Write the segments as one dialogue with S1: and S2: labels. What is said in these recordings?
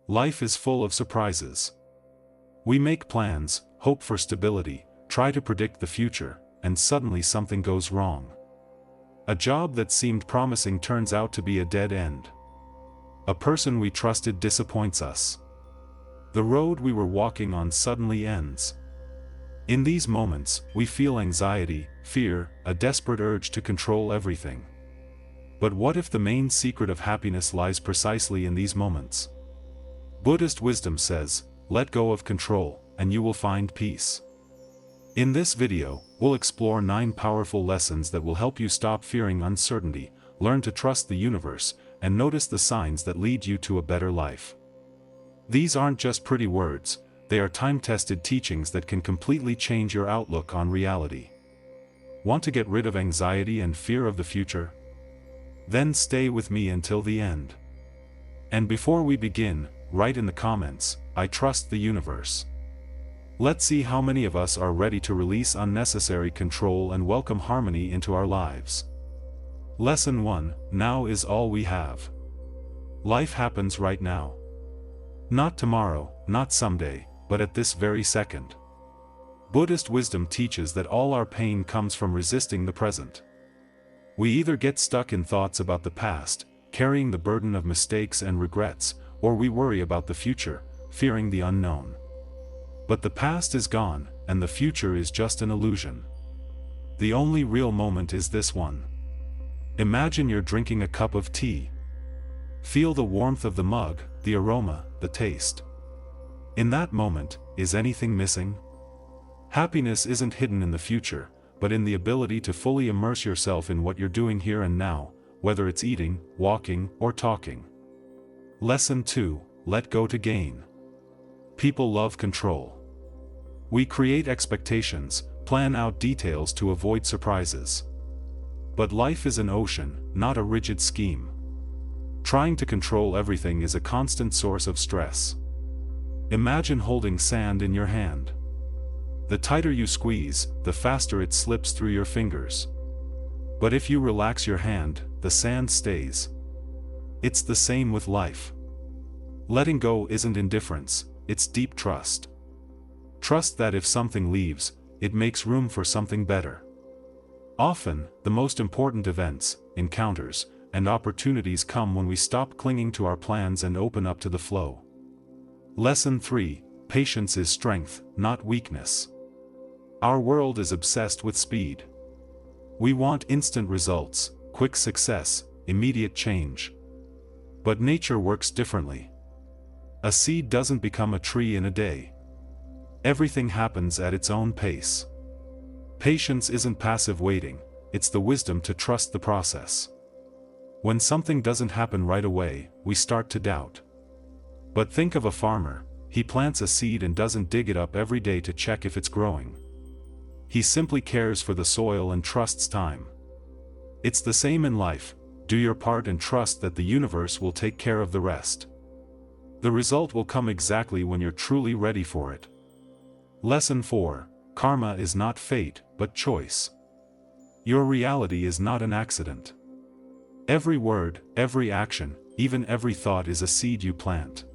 S1: Life is full of surprises. We make plans, hope for stability, try to predict the future, and suddenly something goes wrong. A job that seemed promising turns out to be a dead end. A person we trusted disappoints us. The road we were walking on suddenly ends. In these moments, we feel anxiety, fear, a desperate urge to control everything. But what if the main secret of happiness lies precisely in these moments? Buddhist wisdom says, let go of control, and you will find peace. In this video, we'll explore 9 powerful lessons that will help you stop fearing uncertainty, learn to trust the universe, and notice the signs that lead you to a better life. These aren't just pretty words, they are time-tested teachings that can completely change your outlook on reality. Want to get rid of anxiety and fear of the future? Then stay with me until the end. And before we begin, write in the comments, I trust the universe. Let's see how many of us are ready to release unnecessary control and welcome harmony into our lives. Lesson 1, now is all we have. Life happens right now. Not tomorrow, not someday, but at this very second. Buddhist wisdom teaches that all our pain comes from resisting the present. We either get stuck in thoughts about the past, carrying the burden of mistakes and regrets, or we worry about the future, fearing the unknown. But the past is gone, and the future is just an illusion. The only real moment is this one. Imagine you're drinking a cup of tea. Feel the warmth of the mug, the aroma, the taste. In that moment, is anything missing? Happiness isn't hidden in the future, but in the ability to fully immerse yourself in what you're doing here and now, whether it's eating, walking, or talking. Lesson 2, let go to gain. People love control. We create expectations, plan out details to avoid surprises. But life is an ocean, not a rigid scheme. Trying to control everything is a constant source of stress. Imagine holding sand in your hand. The tighter you squeeze, the faster it slips through your fingers. But if you relax your hand, the sand stays. It's the same with life. Letting go isn't indifference, it's deep trust. Trust that if something leaves, it makes room for something better. Often, the most important events, encounters, and opportunities come when we stop clinging to our plans and open up to the flow. Lesson 3, patience is strength, not weakness. Our world is obsessed with speed. We want instant results, quick success, immediate change. But nature works differently. A seed doesn't become a tree in a day. Everything happens at its own pace. Patience isn't passive waiting, it's the wisdom to trust the process. When something doesn't happen right away, we start to doubt. But think of a farmer, he plants a seed and doesn't dig it up every day to check if it's growing. He simply cares for the soil and trusts time. It's the same in life, do your part and trust that the universe will take care of the rest. The result will come exactly when you're truly ready for it. Lesson 4, karma is not fate, but choice. Your reality is not an accident. Every word, every action, even every thought is a seed you plant.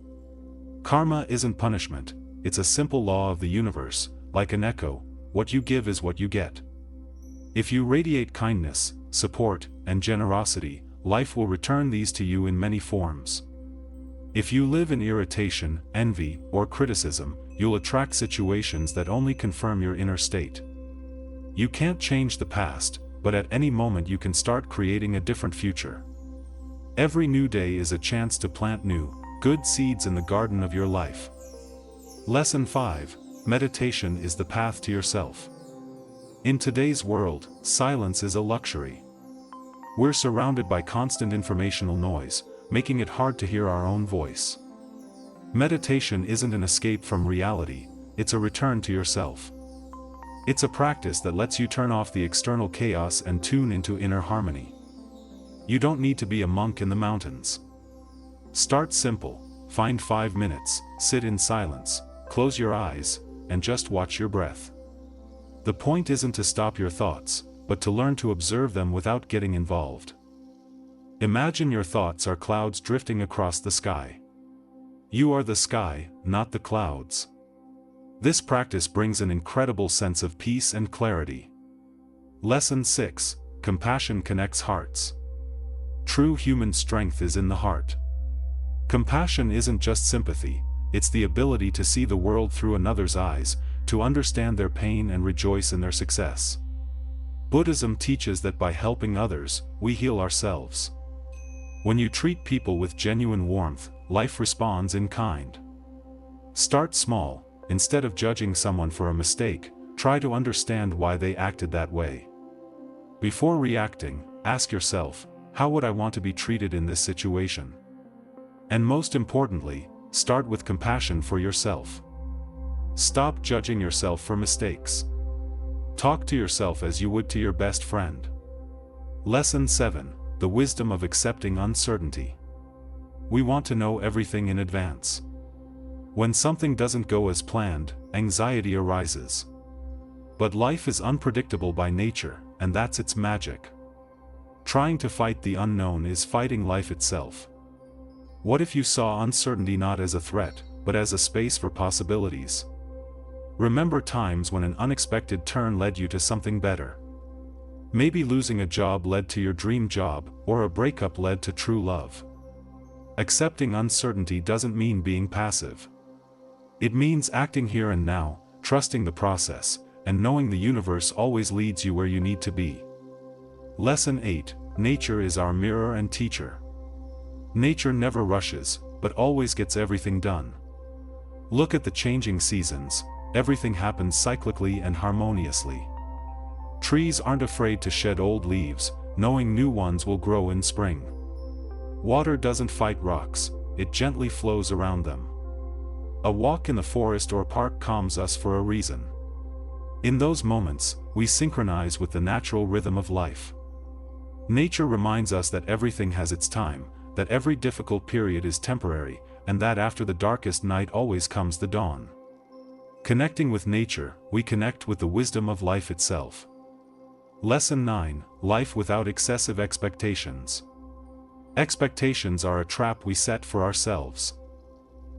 S1: Karma isn't punishment, it's a simple law of the universe, like an echo, what you give is what you get. If you radiate kindness, support, and generosity, life will return these to you in many forms. If you live in irritation, envy, or criticism, you'll attract situations that only confirm your inner state. You can't change the past, but at any moment you can start creating a different future. Every new day is a chance to plant new, good seeds in the garden of your life. Lesson 5, meditation is the path to yourself. In today's world, silence is a luxury. We're surrounded by constant informational noise, making it hard to hear our own voice. Meditation isn't an escape from reality, it's a return to yourself. It's a practice that lets you turn off the external chaos and tune into inner harmony. You don't need to be a monk in the mountains. Start simple, find 5 minutes, sit in silence, close your eyes, and just watch your breath. The point isn't to stop your thoughts, but to learn to observe them without getting involved. Imagine your thoughts are clouds drifting across the sky. You are the sky, not the clouds. This practice brings an incredible sense of peace and clarity. Lesson 6. Compassion connects hearts. True human strength is in the heart. Compassion isn't just sympathy, it's the ability to see the world through another's eyes, to understand their pain and rejoice in their success. Buddhism teaches that by helping others, we heal ourselves. When you treat people with genuine warmth, life responds in kind. Start small. Instead of judging someone for a mistake, try to understand why they acted that way. Before reacting, ask yourself, how would I want to be treated in this situation? And most importantly, start with compassion for yourself. Stop judging yourself for mistakes. Talk to yourself as you would to your best friend. Lesson 7. The wisdom of accepting uncertainty. We want to know everything in advance. When something doesn't go as planned, anxiety arises. But life is unpredictable by nature, and that's its magic. Trying to fight the unknown is fighting life itself. What if you saw uncertainty not as a threat, but as a space for possibilities? Remember times when an unexpected turn led you to something better. Maybe losing a job led to your dream job, or a breakup led to true love. Accepting uncertainty doesn't mean being passive. It means acting here and now, trusting the process, and knowing the universe always leads you where you need to be. Lesson 8. Nature is our mirror and teacher. Nature never rushes, but always gets everything done. Look at the changing seasons, everything happens cyclically and harmoniously. Trees aren't afraid to shed old leaves, knowing new ones will grow in spring. Water doesn't fight rocks, it gently flows around them. A walk in the forest or park calms us for a reason. In those moments, we synchronize with the natural rhythm of life. Nature reminds us that everything has its time, that every difficult period is temporary, and that after the darkest night always comes the dawn. Connecting with nature, we connect with the wisdom of life itself. Lesson 9. Life without excessive expectations. Expectations are a trap we set for ourselves.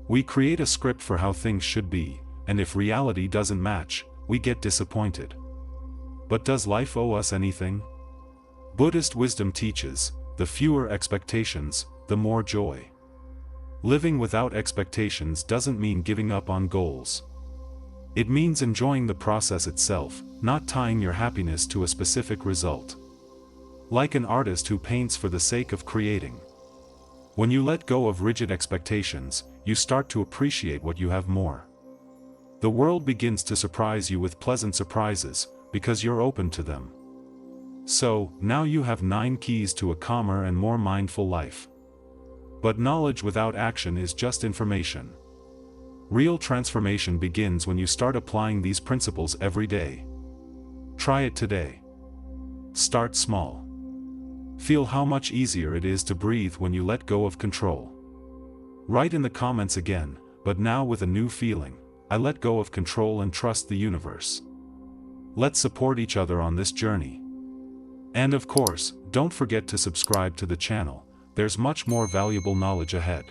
S1: We create a script for how things should be, and if reality doesn't match, we get disappointed. But does life owe us anything? Buddhist wisdom teaches, the fewer expectations, the more joy. Living without expectations doesn't mean giving up on goals. It means enjoying the process itself, not tying your happiness to a specific result. Like an artist who paints for the sake of creating. When you let go of rigid expectations, you start to appreciate what you have more. The world begins to surprise you with pleasant surprises, because you're open to them. So, now you have 9 keys to a calmer and more mindful life. But knowledge without action is just information. Real transformation begins when you start applying these principles every day. Try it today. Start small. Feel how much easier it is to breathe when you let go of control. Write in the comments again, but now with a new feeling, I let go of control and trust the universe. Let's support each other on this journey. And of course, don't forget to subscribe to the channel, there's much more valuable knowledge ahead.